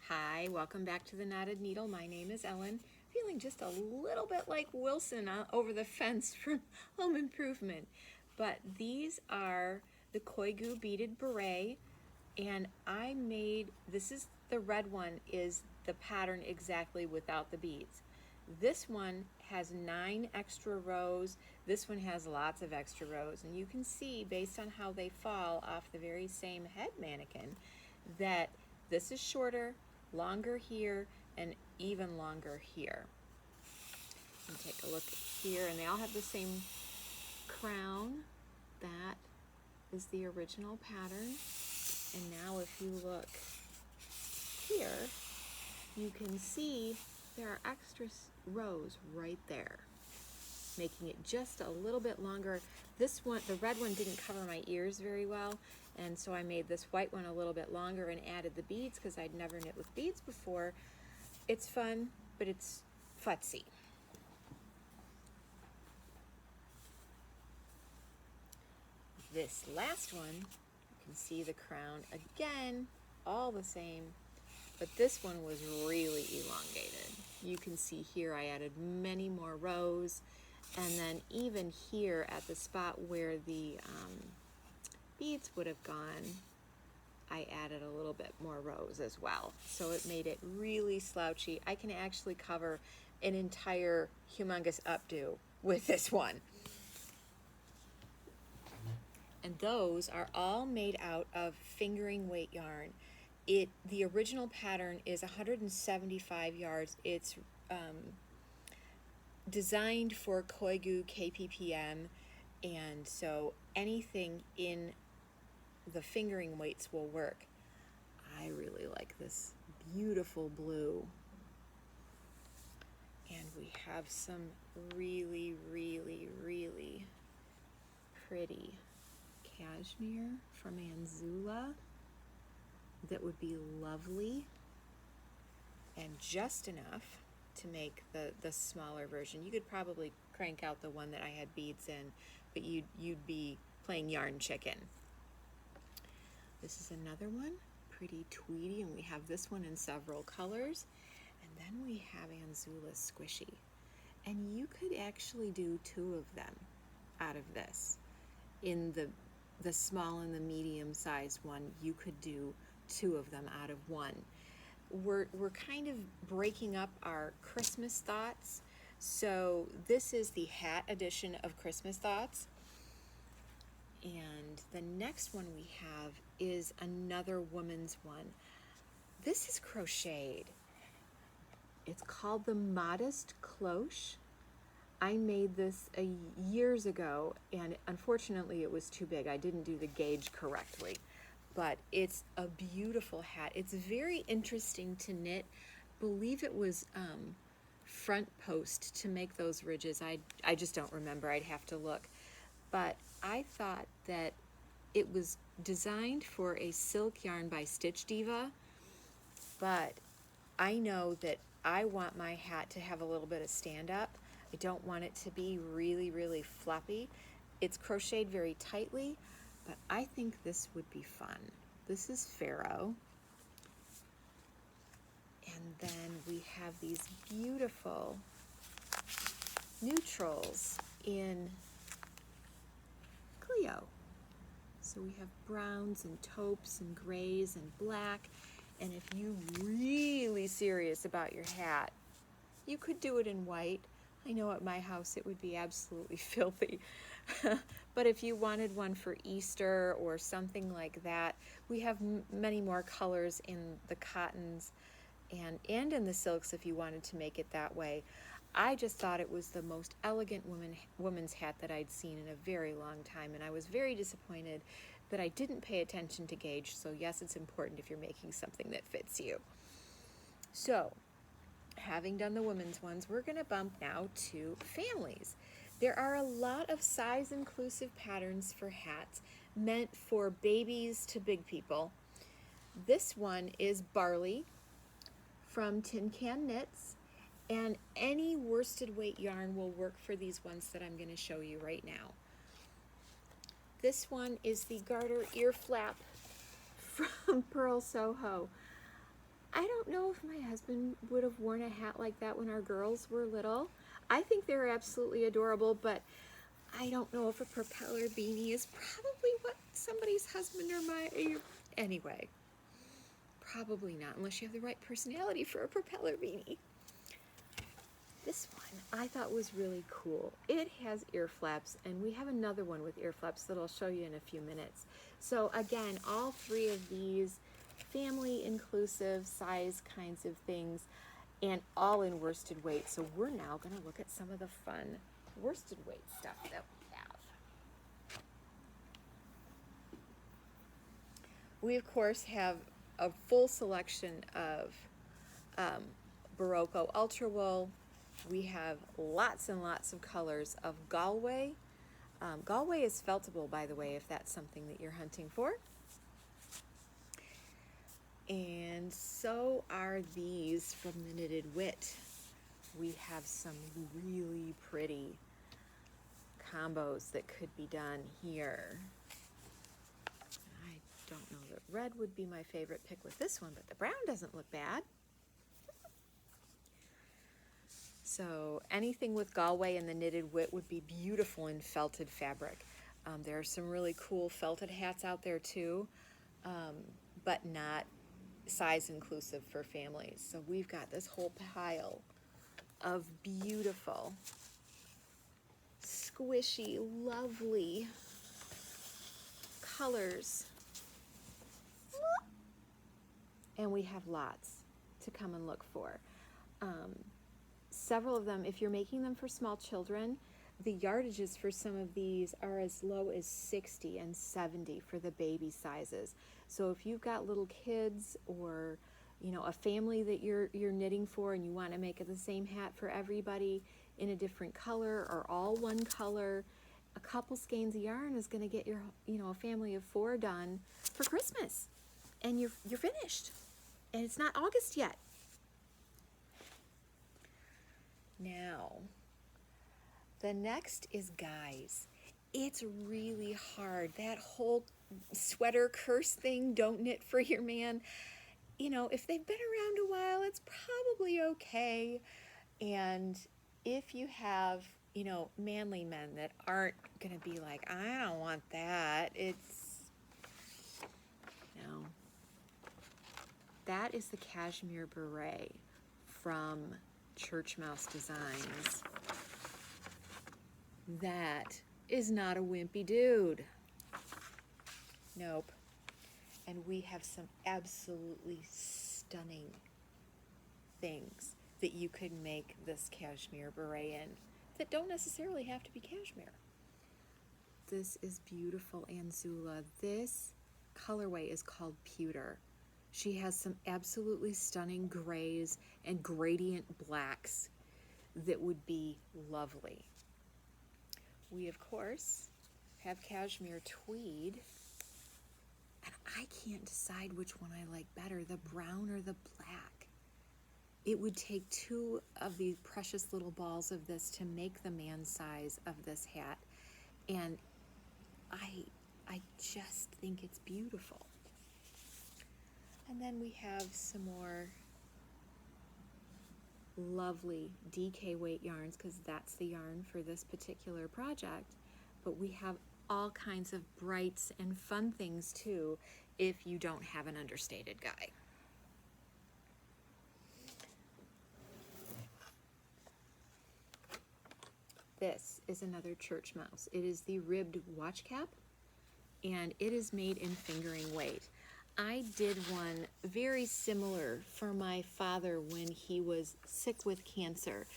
Hi, welcome back to the Knotted Needle. My name is Ellen. Feeling just a little bit like Wilson over the fence from Home Improvement. But these are the Koigu beaded beret, and I made, this is the red one, is the pattern exactly without the beads. This one has 9 extra rows. This one has lots of extra rows, and you can see based on how they fall off the very same head mannequin that this is shorter, longer here, and even longer here. And take a look here, and they all have the same crown. That is the original pattern. And now if you look here, you can see there are extra rows right there, making it just a little bit longer. This one, the red one, didn't cover my ears very well, and so I made this white one a little bit longer and added the beads because I'd never knit with beads before. It's fun, but it's futzy. This last one, you can see the crown again, all the same, but this one was really elongated. You can see here I added many more rows, and then even here at the spot where the beads would have gone, I added a little bit more rows as well. So it made it really slouchy. I can actually cover an entire humongous updo with this one. And those are all made out of fingering weight yarn. The original pattern is 175 yards. It's designed for Koigu KPPM, and so anything in the fingering weights will work. I really like this beautiful blue. And we have some really, really, really pretty cashmere from Anzula that would be lovely and just enough to make the smaller version. You could probably crank out the one that I had beads in, but you'd be playing yarn chicken. This is another one, pretty tweedy, and we have this one in several colors. And then we have Anzula Squishy. And you could actually do 2 of them out of this. In the small and the medium sized one, you could do 2 of them out of one. We're kind of breaking up our Christmas thoughts. So this is the hat edition of Christmas Thoughts. And the next one we have is another woman's one. This is crocheted. It's called the Modest Cloche. I made this years ago, and unfortunately it was too big. I didn't do the gauge correctly, but it's a beautiful hat. It's very interesting to knit. Believe it was front post to make those ridges. I just don't remember. I'd have to look. But I thought that it was designed for a silk yarn by Stitch Diva, but I know that I want my hat to have a little bit of stand up. I don't want it to be really, really floppy. It's crocheted very tightly, but I think this would be fun. This is Pharaoh. And then we have these beautiful neutrals in Cleo. So we have browns and taupes and grays and black. And if you're really serious about your hat, you could do it in white. I know at my house it would be absolutely filthy. But if you wanted one for Easter or something like that, we have many more colors in the cottons and in the silks if you wanted to make it that way. I just thought it was the most elegant woman's hat that I'd seen in a very long time, and I was very disappointed that I didn't pay attention to gauge. So yes, it's important if you're making something that fits you. So having done the women's ones, we're going to bump now to families. There are a lot of size inclusive patterns for hats meant for babies to big people. This one is Barley from Tin Can Knits, and any worsted weight yarn will work for these ones that I'm going to show you right now. This one is the garter ear flap from Pearl Soho. I don't know if my husband would have worn a hat like that when our girls were little. I think they're absolutely adorable, but I don't know if a propeller beanie is probably what somebody's husband or anyway, probably not unless you have the right personality for a propeller beanie. This one I thought was really cool. It has ear flaps, and we have another one with ear flaps that I'll show you in a few minutes. So again, all three of these family inclusive size kinds of things, and all in worsted weight. So we're now going to look at some of the fun worsted weight stuff that we have. We of course have a full selection of Barocco Ultra Wool. We have lots and lots of colors of Galway. Galway is feltable, by the way, if that's something that you're hunting for. And so are these from the Knitted Wit. We have some really pretty combos that could be done here. I don't know that red would be my favorite pick with this one, but the brown doesn't look bad. So anything with Galway and the Knitted Wit would be beautiful in felted fabric. There are some really cool felted hats out there too, but not size inclusive for families. So we've got this whole pile of beautiful, squishy, lovely colors. And we have lots to come and look for. Several of them, if you're making them for small children, the yardages for some of these are as low as 60 and 70 for the baby sizes. So if you've got little kids, or a family that you're knitting for, and you want to make it the same hat for everybody in a different color or all one color, a couple skeins of yarn is going to get your a family of 4 done for Christmas, and you're finished. And it's not August yet. Now, the next is guys. It's really hard. That whole sweater curse thing, don't knit for your man. If they've been around a while, it's probably okay. And if you have, manly men that aren't going to be like, I don't want that. That is the cashmere beret from Church Mouse Designs. That is not a wimpy dude. Nope. And we have some absolutely stunning things that you could make this cashmere beret in that don't necessarily have to be cashmere. This is beautiful, Anzula. This colorway is called Pewter. She has some absolutely stunning grays and gradient blacks that would be lovely. We, of course, have cashmere tweed. And I can't decide which one I like better, the brown or the black. It would take 2 of these precious little balls of this to make the man size of this hat. And I just think it's beautiful. And then we have some more lovely DK weight yarns, because that's the yarn for this particular project. But we have all kinds of brights and fun things too, if you don't have an understated guy. This is another Church Mouse. It is the ribbed watch cap, and it is made in fingering weight. I did one very similar for my father when he was sick with cancer,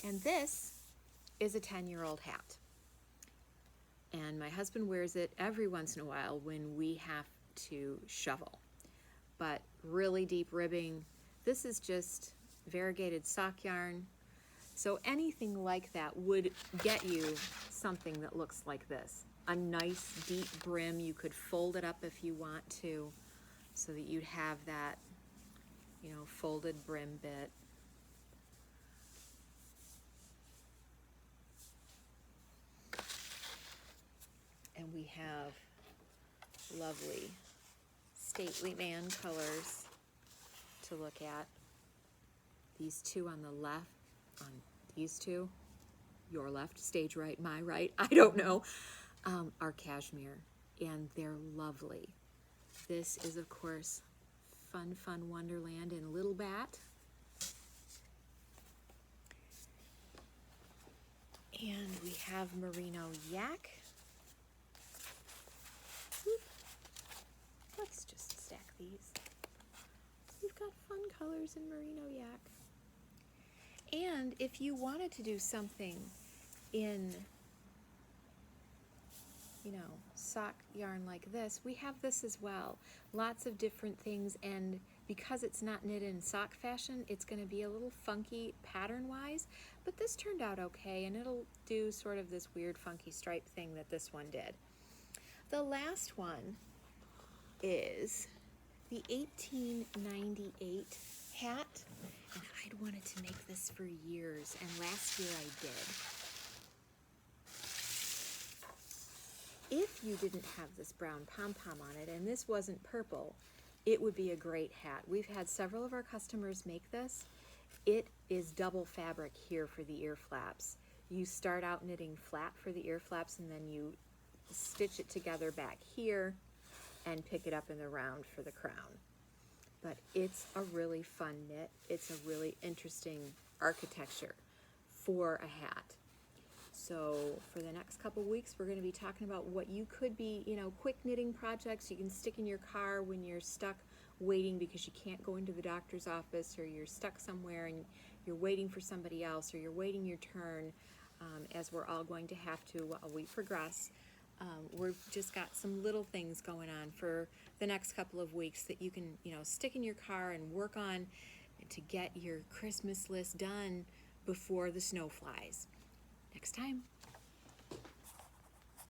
and this is a 10-year-old hat. And my husband wears it every once in a while when we have to shovel. But really deep ribbing. This is just variegated sock yarn. So anything like that would get you something that looks like this. A nice deep brim. You could fold it up if you want to, so that you'd have that, folded brim bit. And we have lovely stately man colors to to look at. These two on the left, on these two, your left, stage right, my right, I don't know, are cashmere, and they're lovely. This is, of course, Fun Fun Wonderland in Little Bat. And we have Merino Yak. Oop. Let's just stack these. We've got fun colors in Merino Yak. And if you wanted to do something in, sock yarn like this, we have this as well. Lots of different things, and because it's not knit in sock fashion, it's going to be a little funky pattern-wise, but this turned out okay, and it'll do sort of this weird funky stripe thing that this one did. The last one is the 1898 hat, and I'd wanted to make this for years, and last year I did. If you didn't have this brown pom-pom on it, and this wasn't purple, it would be a great hat. We've had several of our customers make this. It is double fabric here for the ear flaps. You start out knitting flat for the ear flaps, and then you stitch it together back here and pick it up in the round for the crown. But it's a really fun knit. It's a really interesting architecture for a hat. So for the next couple weeks, we're going to be talking about what you could be, quick knitting projects you can stick in your car when you're stuck waiting because you can't go into the doctor's office, or you're stuck somewhere and you're waiting for somebody else, or you're waiting your turn, as we're all going to have to while we progress. We've just got some little things going on for the next couple of weeks that you can, stick in your car and work on to get your Christmas list done before the snow flies. Next time.